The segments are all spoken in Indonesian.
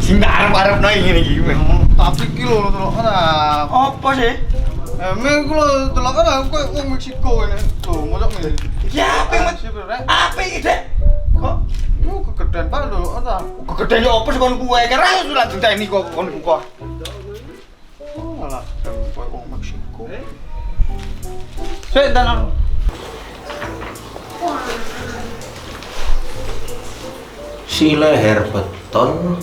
Sing arep-arep no ngene iki. Tapi iki lho delok ana. Apa sih? Emang ku lho delok ana koyo wong Meksiko ngene. Lho, mosok ngene. Ya apa iki, Dek? Kok Yo kegedean banget lho ana. kegedene opo sih kon kuwe kira sulah diteni kok kon buka. Alah, koyo wong Meksiko. Sik dan Si leher beton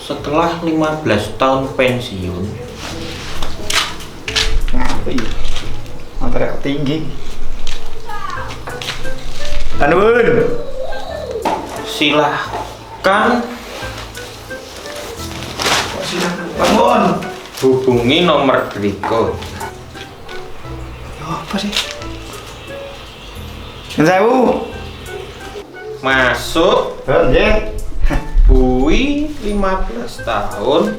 setelah 15 tahun pensiun Ngapa iki? Antara tinggi. Tanun. silahkan Bangun. hubungi nomor berikut. Apa sih? Sewu. Masuk Nggih. Bui 15 tahun,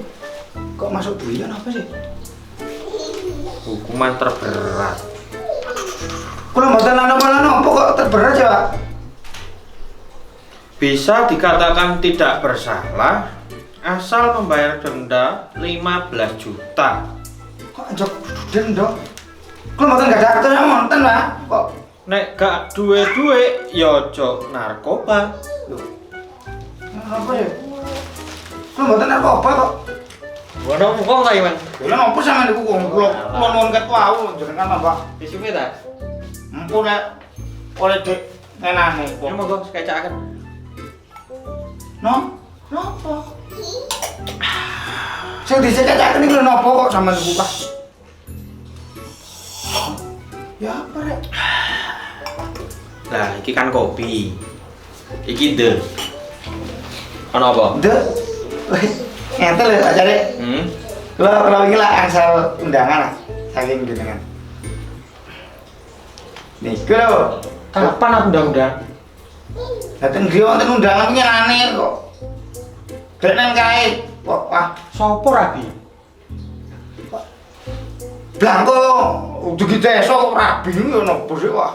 Kok masuk buian apa sih? hukuman terberat. Kula mboten ana apa kok terberat ya, Pak? Bisa dikatakan tidak bersalah asal membayar denda 15 juta. Kok njok denda? Kula mboten gak ada aktornya wonten, Pak. Kok Nek gak duwe-duwe ya ojo narkoba. apa ya? Kula mboten narkoba kok. Wono wong ta Iwan. Lha nopo sampean niku kula nuwun ket wau jenengan Pak. Disuwe ta? Empun nek oleh dik ngenane Ini kok. monggo sketsaken. No? Napa? Sing dicecek-cecek niku lho napa kok sampean niku Pak? Ya apa rek? Lah, iki kan kopi. Iki de. Ana apa? Nduk. Ngeten lho Pak Cari. Kalau iki lah asal undangan lah saking jenengan. Niku lho. Kapan aku undang-undang? Dateng griya wonten undangan nyenane kok. Denen kae kok ah Sopo rabi? Blanko ugi desa kok rabi ngono napa sih wah.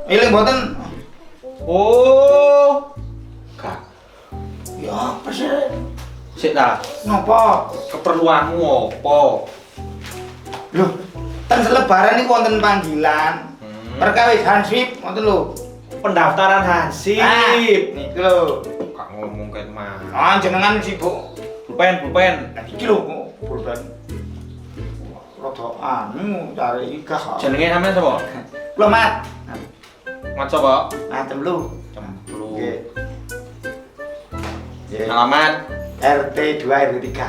Eling mboten. Oh. Kak, Ya apa sih? sik ta. Napa? Keperluanmu apa? Lho, ten selebaran niku wonten panggilan. Perkawis Hansip ngoten lho. Pendaftaran hansip. Niku lho. Kak ngomong kayak mana? Ah jenengan sibuk. Pulpen. Nah iki lho pulpen. Rada anu cari ikah. Jenenge sampean sapa? Kula Mat. Mat sapa? Nah temblu. Cemplu. Nggih. Nggih. Alamat RT 2 RT 3.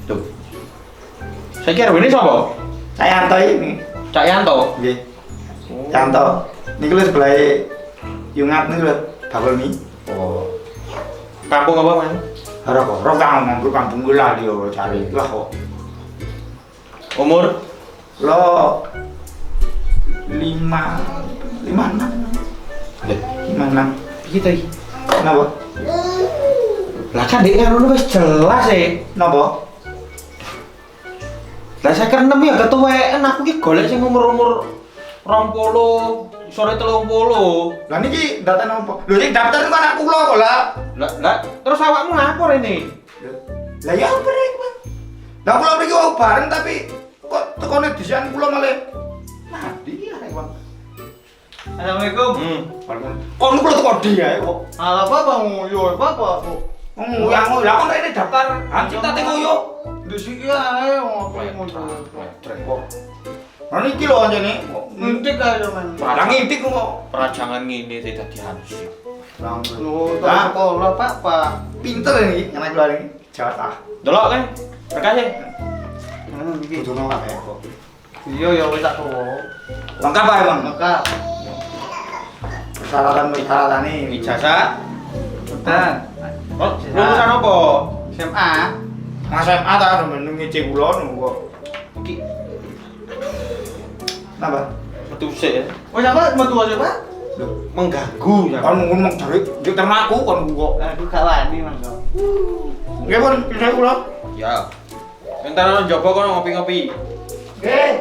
tuh. Saya kira ini sapa? Saya Anto ini. Cak Yanto. Nggih. Yanto. Niku lho sebelah Yungat niku lho, Bakulmi. Oh. Kampung apa, Man? Ora kok, ora kampung kampung kula yo cari lah kok. Umur Lo 5 56. Leh, 56. iki ta iki? Napa? Lah kan dek ngono wis jelas e. Napa? Lah saya kan ya ketuweken aku ki golek sing umur-umur 20, sore 30. Lah niki data napa? Lho sing daftar niku anak kula kok lah. Lah terus awakmu ngapor ini? Lah ya apa rek, Bang? Lah kula mriki wau bareng tapi kok tekone disian kula malah mati ya rek, Bang. Assalamualaikum. Kon kula teko dia kok. Ala Bapak nguyu, Bapak. Nguyang lah kon rene daftar hansip tak ngoyo. Di sini ae ngono. Kok. Lah niki lho anjene. Ngintik aja men. Barang intik kok. Perajangan ngene teh dadi hansip. Lu tak sekolah Pak. Pinter ini anak kula ini. Jatah. Delok kan? Berkasih. Iki. Kudu nang kabeh kok. Iya ya wis tak tuwa. Lengkap ae, Bang. Maka persyaratan ini. Ijazah. Betul. Oh, lulusan apa? SMA. Mas SMA ta sampeyan ngece kula niku kok. Iki Napa? metu sik ya. Oh, siapa metu aja, Pak? Lho, Mengganggu ya. kon ngomong jare yo termaku kon kok. Aku gak wani, Mas. Nggih pun bisa kula. Ya. Entar nang njaba kono ngopi-ngopi. Nggih.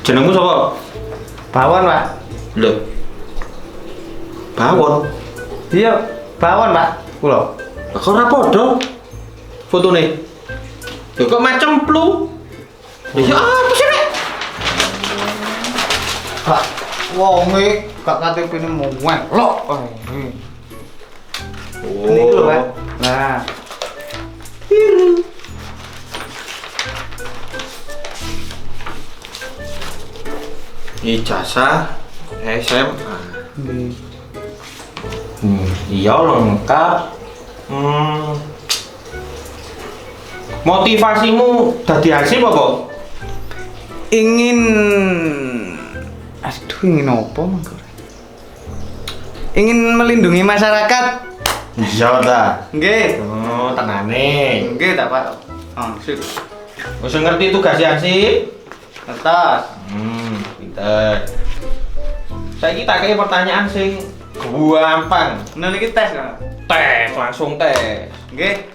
Jenengmu sapa? Bawon, Pak. Lho. Bawon. Iya, bawon, Pak. Kula. Lah kok ora padha fotone? Lho kok macem plu? Ya apa sih nek? Pak, wong iki gak KTP-ne muwek. Lho. Oh, ini. Ini lho, Pak. Nah. Biru. Ijazah SMA. Iya lengkap. Motivasimu dadi hansip apa? Ingin aduh ingin apa mangko? Ingin melindungi masyarakat. Iya ta. Nggih. Oh, tenane. Nggih ta, Pak. Oh, sip. Wis ngerti tugas hansip? Kertas. Pinter. Saiki tak kei pertanyaan sing gampang. Nah niki tes kan. Tes, langsung tes. Nggih.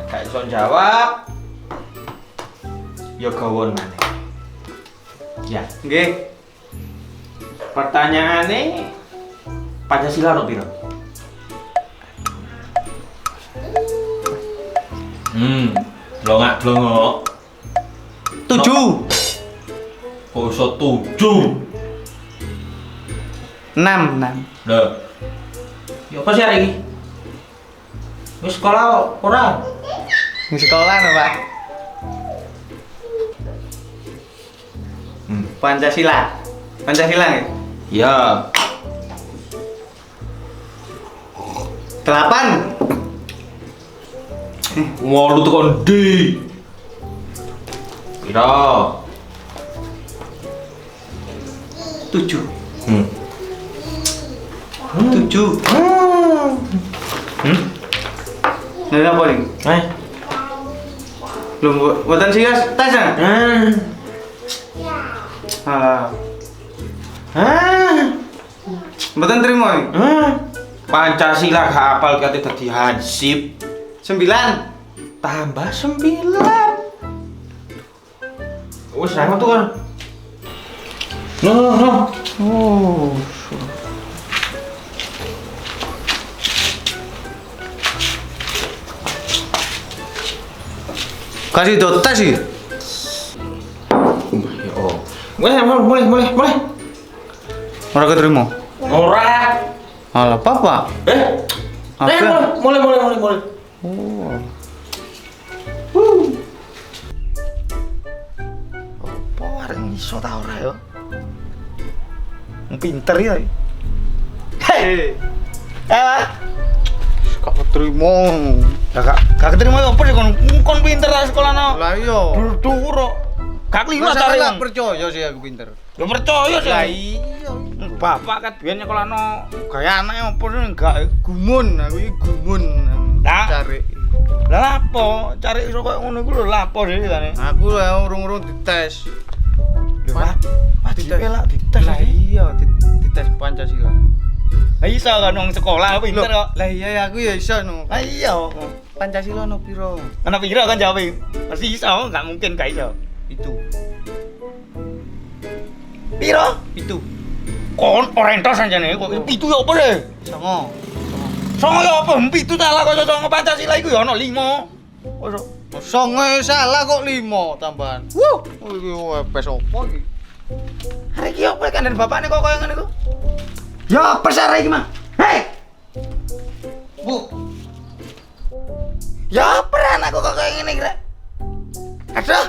Gak iso jawab. Ya gawon maneh. Ya, Nggih. pertanyaane Pancasila no piro? Blongak. 7. Kok iso 7? 6. Lho. Ya apa sih hari ini? Wis sekolah ora? Di sekolah no, Pak. Pancasila nggih. Ya. 8. Walu tekan ndi? Piro? 7. 7. Nah, apa nih? Belum buatan sih guys, tes ya? Buatan terima nih? Pancasila gak hafal kate dadi hansip. 9. Tambah 9. Wis ra metu kan. No. Oh. Kasih do tes sih. Mulai. Ora keterima. Ora. Alah, papa. Mulai. Oh. Apa arek iso ta ora ya? Pinter ya. Hei. Kak keterima. Gak keterima apa sih kon pinter lah sekolahno. Lah iya. Dur kok. Gak kelima Masa cari gak percaya sih aku pinter. Ya percaya sih. Lah iya. Bapak kan biyen nyekolahno gaya anake opo sih enggak. Gumun, aku iki gumun. Lah. Cari. Lah apa? Cari iso koyo ngono iku lho lah apa sih jane. Aku lah urung-urung dites. Wajib lah dites. Lah iya, dites Pancasila. Lah iso kan wong sekolah pinter kok. Lah iya aku ya iso no. Lah iya. Pancasila no piro? Ana piro kan jawab. Pasti iso, enggak mungkin gak iso. Itu. Piro? Itu. Kon orentos anjane kok pitu ya apa sih? Songo. Songo ya apa? Pitu salah kok songo Pancasila iku ya ana 5. Kok Songo salah kok 5 tambahan. Wuh, iki wepes opo iki? hari iki apa kandhan bapakne kok koyo ngene iku? Ya apa sih hari iki, Mang? Hei. Bu, Ya apa anakku kok koyo ngene iki, Rek? Aduh.